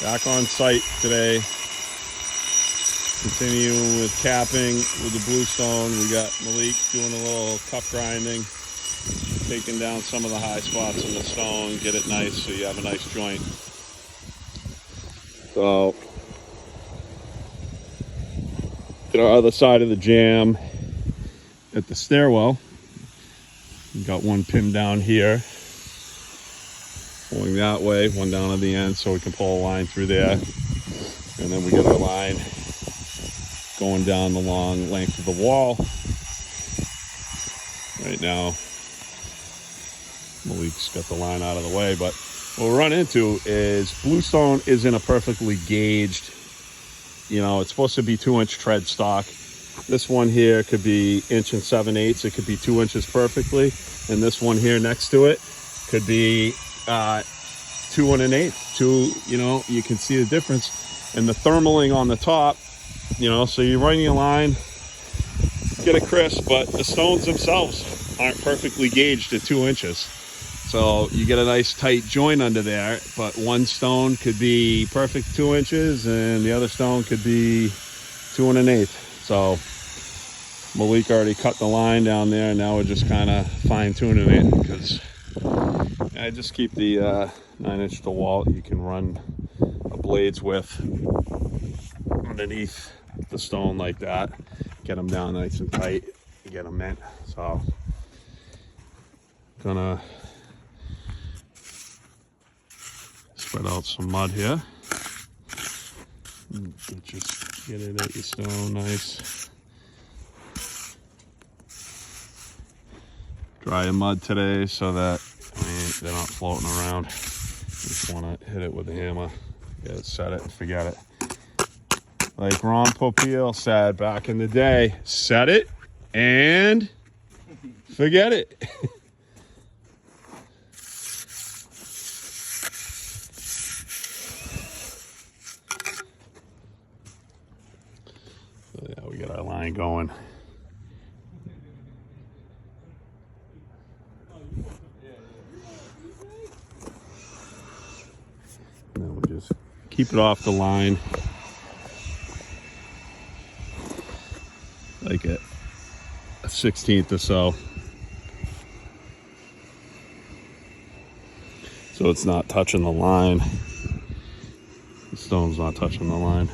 Back on site today. Continuing with capping with the bluestone. We got Malik doing a little cup grinding, taking down some of the high spots in the stone, get it nice so you have a nice joint. So, to our other side of the jam at the stairwell, we got one pin down here, pulling that way, one down at the end so we can pull a line through there. And then we get our line going down the long length of the wall. Right now, Malik's got the line out of the way, but what we'll run into is bluestone isn't a perfectly gauged, you know, it's supposed to be 2-inch tread stock. This one here could be 1 7/8. It could be 2 inches perfectly. And this one here next to it could be 2 1/8. You know, you can see the difference. And the thermaling on the top, you know, so you're running a line, get it crisp, but the stones themselves aren't perfectly gauged at 2 inches. So you get a nice tight joint under there, but one stone could be perfect 2 inches and the other stone could be 2 1/8. So Malik already cut the line down there, and now we're just kind of fine tuning it, because I just keep the 9-inch DeWalt you can run a blades with underneath the stone like that, get them down nice and tight, get them in. So gonna spread out some mud here, just get it at your stone nice. Dry mud today so that they're not floating around. Just want to hit it with a hammer, get it, set it, and forget it. Like Ron Popeil said back in the day, set it and forget it. So yeah, we got our line going. And then we'll just keep it off the line. Like a 1/16 or so. So it's not touching the line. The stone's not touching the line.